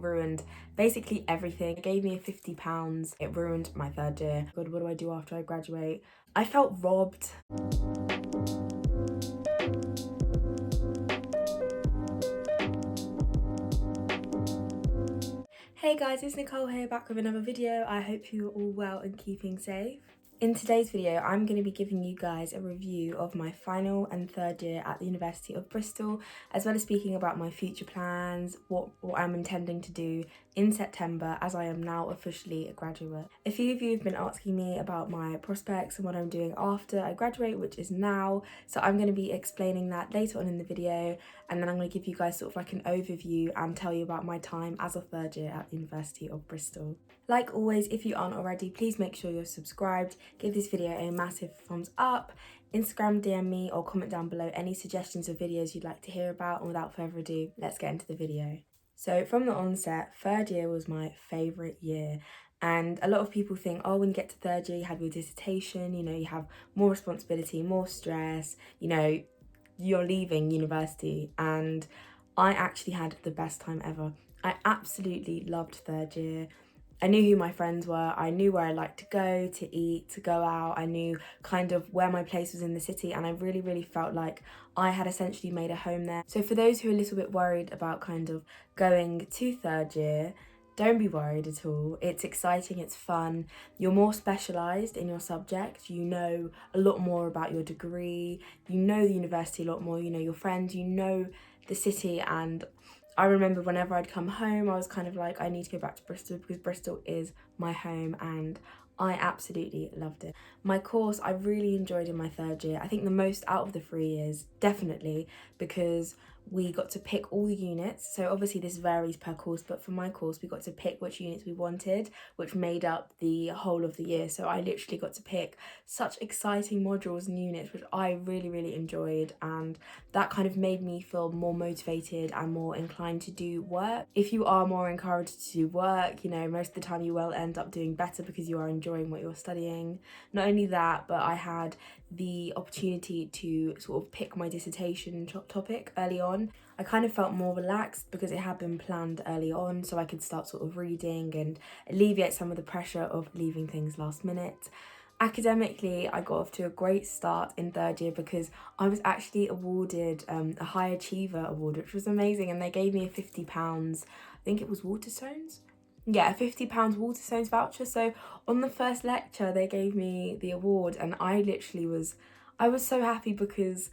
ruined basically everything. It gave me a £50. It ruined my third year. God, what do I do after I graduate? I felt robbed. Hey guys, it's Nicole here, back with another video. I hope you're all well and keeping safe. In today's video, I'm going to be giving you guys a review of my final and third year at the University of Bristol, as well as speaking about my future plans, what I'm intending to do in September, as I am now officially a graduate. A few of you have been asking me about my prospects and what I'm doing after I graduate, which is now, so I'm going to be explaining that later on in the video, and then I'm going to give you guys sort of like an overview and tell you about my time as a third year at the University of Bristol. Like always, if you aren't already, please make sure you're subscribed, give this video a massive thumbs up, Instagram DM me or comment down below any suggestions of videos you'd like to hear about, and without further ado, let's get into the video. So from the onset, third year was my favourite year. And a lot of people think, oh, when you get to third year, you have your dissertation, you know, you have more responsibility, more stress, you know, you're leaving university. And I actually had the best time ever. I absolutely loved third year. I knew who my friends were, I knew where I liked to go, to eat, to go out, I knew kind of where my place was in the city, and I really felt like I had essentially made a home there. So for those who are a little bit worried about kind of going to third year, don't be worried at all. It's exciting, it's fun, you're more specialised in your subject, you know a lot more about your degree, you know the university a lot more, you know your friends, you know the city. And I remember whenever I'd come home, I was kind of like, I need to go back to Bristol because Bristol is my home, and I absolutely loved it. My course I really enjoyed in my third year. I think the most out of the 3 years, definitely, because we got to pick all the units. So obviously this varies per course, but for my course we got to pick which units we wanted, which made up the whole of the year. So I literally got to pick such exciting modules and units, which I really enjoyed, and that kind of made me feel more motivated and more inclined to do work. If you are more encouraged to do work, you know, most of the time you will end up doing better because you are enjoying what you're studying. Not only that, but I had the opportunity to sort of pick my dissertation topic early on. I kind of felt more relaxed because it had been planned early on, so I could start sort of reading and alleviate some of the pressure of leaving things last minute. Academically, I got off to a great start in third year because I was actually awarded a High Achiever award, which was amazing, and they gave me a £50, I think it was Waterstones? Yeah, a £50 Waterstones voucher. So on the first lecture, they gave me the award, and I was so happy because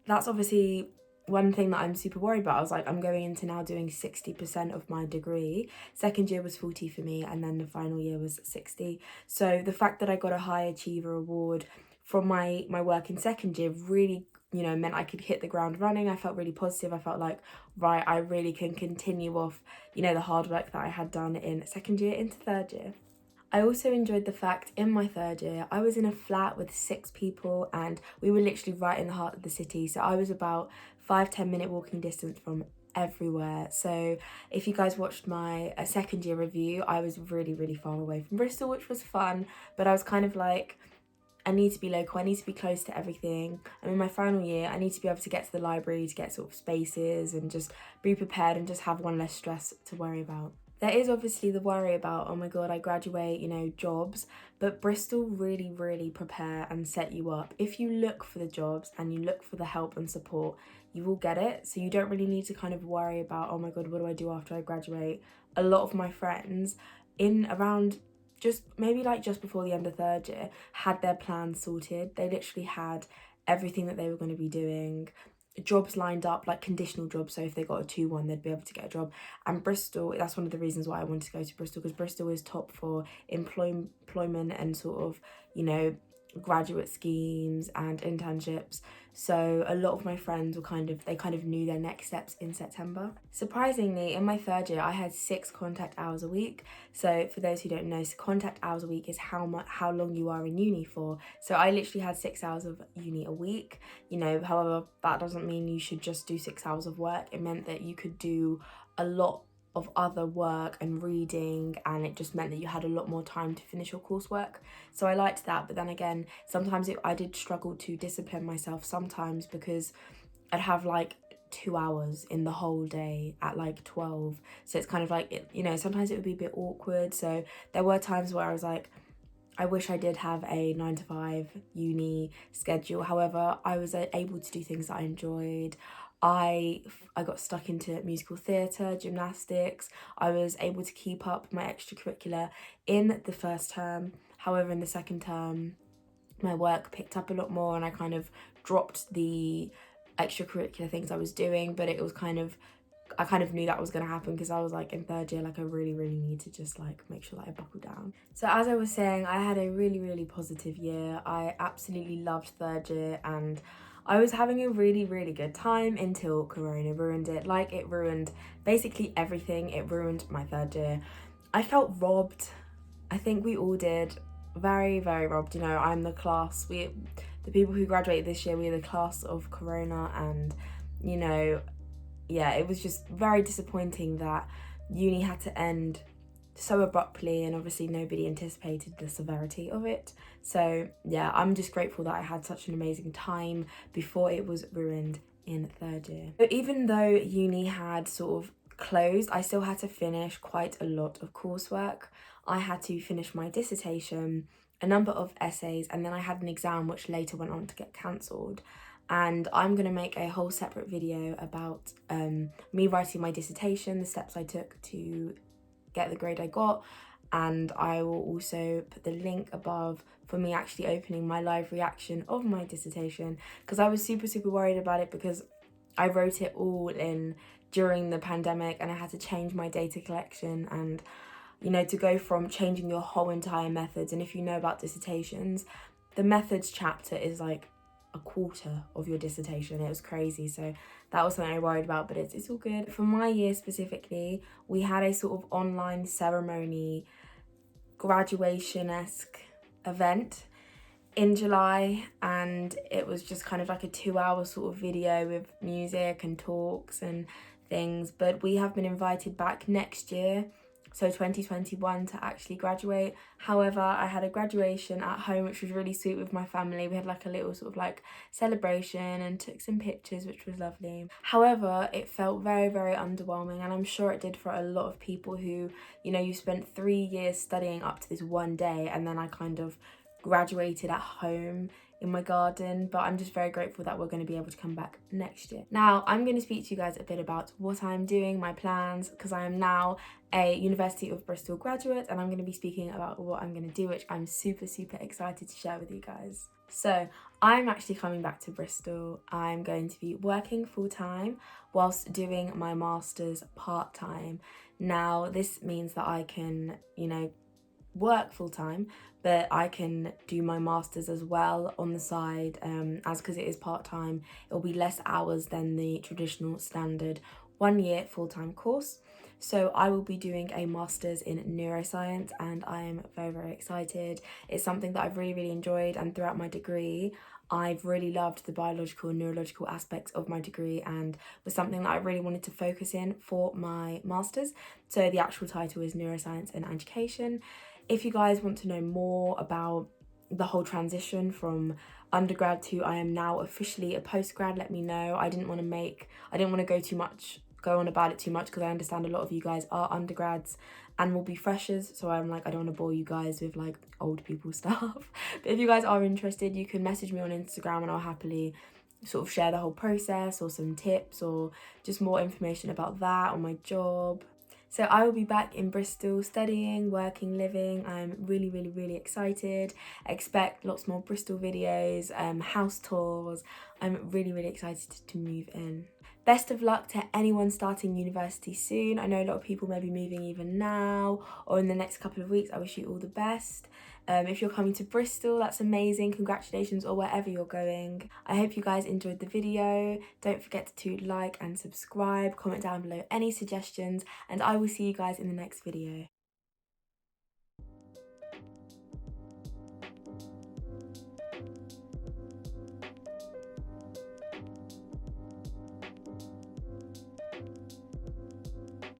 that's obviously one thing that I'm super worried about. I was like, I'm going into now doing 60% of my degree. Second year was 40 for me, and then the final year was 60. So the fact that I got a High Achiever award from my work in second year really, you know, meant I could hit the ground running. I felt really positive. I felt like, right, I really can continue off, you know, the hard work that I had done in second year into third year. I also enjoyed the fact in my third year, I was in a flat with 6 people, and we were literally right in the heart of the city. So I was about 5-10 minute walking distance from everywhere. So if you guys watched my second year review, I was really far away from Bristol, which was fun, but I was kind of like, I need to be local, I need to be close to everything. And in my final year, I need to be able to get to the library, to get sort of spaces and just be prepared and just have one less stress to worry about. There is obviously the worry about, oh my god, I graduate, you know, jobs, but Bristol really prepare and set you up. If you look for the jobs and you look for the help and support, you will get it. So you don't really need to kind of worry about, oh my god, what do I do after I graduate? A lot of my friends in around just before the end of third year had their plans sorted. They literally had everything that they were going to be doing, jobs lined up, like conditional jobs. So if they got a 2-1, they'd be able to get a job. And Bristol, that's one of the reasons why I wanted to go to Bristol, because Bristol is top for employment and sort of, you know, graduate schemes and internships. So a lot of my friends were kind of knew their next steps in September. Surprisingly, in my third year, I had 6 contact hours a week. So for those who don't know, contact hours a week is how long you are in uni for. So I literally had 6 hours of uni a week. You know, however, that doesn't mean you should just do 6 hours of work. It meant that you could do a lot of other work and reading, and it just meant that you had a lot more time to finish your coursework. So I liked that, but then again, sometimes I did struggle to discipline myself sometimes, because I'd have like 2 hours in the whole day at like 12. So it's kind of like, you know, sometimes it would be a bit awkward. So there were times where I was like, I wish I did have a 9 to 5 uni schedule. However, I was able to do things that I enjoyed. I got stuck into musical theatre, gymnastics. I was able to keep up my extracurricular in the first term. However, in the second term, my work picked up a lot more and I kind of dropped the extracurricular things I was doing, but it was I kind of knew that was going to happen because I was like in third year, like I really need to just like make sure that I buckle down. So as I was saying, I had a really positive year. I absolutely loved third year and I was having a really good time until Corona ruined it. Like, it ruined basically everything. It ruined my third year. I felt robbed. I think we all did. Very robbed. You know, I'm the class, the people who graduated this year, we're the class of Corona, and you know, yeah, it was just very disappointing that uni had to end so abruptly, and obviously nobody anticipated the severity of it. So yeah, I'm just grateful that I had such an amazing time before it was ruined in third year. But even though uni had sort of closed, I still had to finish quite a lot of coursework. I had to finish my dissertation, a number of essays, and then I had an exam which later went on to get cancelled. And I'm going to make a whole separate video about me writing my dissertation, the steps I took to get the grade I got, and I will also put the link above for me actually opening my live reaction of my dissertation, because I was super worried about it because I wrote it all in during the pandemic and I had to change my data collection, and you know, to go from changing your whole entire methods, and if you know about dissertations, the methods chapter is like a quarter of your dissertation. It was crazy. So that was something I worried about, but it's all good. For my year specifically, we had a sort of online ceremony, graduation-esque event in July, and it was just kind of like a 2-hour sort of video with music and talks and things. But we have been invited back next year, so 2021, to actually graduate. However, I had a graduation at home, which was really sweet with my family. We had like a little sort of like celebration and took some pictures, which was lovely. However, it felt very underwhelming, and I'm sure it did for a lot of people who, you know, you spent 3 years studying up to this one day, and then I kind of graduated at home in my garden. But I'm just very grateful that we're going to be able to come back next year. Now I'm going to speak to you guys a bit about what I'm doing, my plans, because I am now a University of Bristol graduate, and I'm going to be speaking about what I'm going to do, which I'm super excited to share with you guys. So I'm actually coming back to Bristol. I'm going to be working full-time whilst doing my master's part-time. Now this means that I can, you know, work full-time, but I can do my masters as well on the side, as because it is part-time, it'll be less hours than the traditional standard 1 year full-time course. So I will be doing a master's in neuroscience, and I am very excited. It's something that I've really enjoyed, and throughout my degree I've really loved the biological and neurological aspects of my degree, and was something that I really wanted to focus in for my master's. So the actual title is Neuroscience and Education. If you guys want to know more about the whole transition from undergrad to I am now officially a postgrad, let me know. I didn't want to go on about it too much because I understand a lot of you guys are undergrads and will be freshers, so I'm like, I don't want to bore you guys with like old people stuff. But if you guys are interested, you can message me on Instagram and I'll happily sort of share the whole process or some tips or just more information about that or my job. So I will be back in Bristol studying, working, living. I'm really excited. Expect lots more Bristol videos, house tours. I'm really excited to move in. Best of luck to anyone starting university soon. I know a lot of people may be moving even now or in the next couple of weeks. I wish you all the best. If you're coming to Bristol, that's amazing. Congratulations, or wherever you're going. I hope you guys enjoyed the video. Don't forget to like and subscribe. Comment down below any suggestions, and I will see you guys in the next video.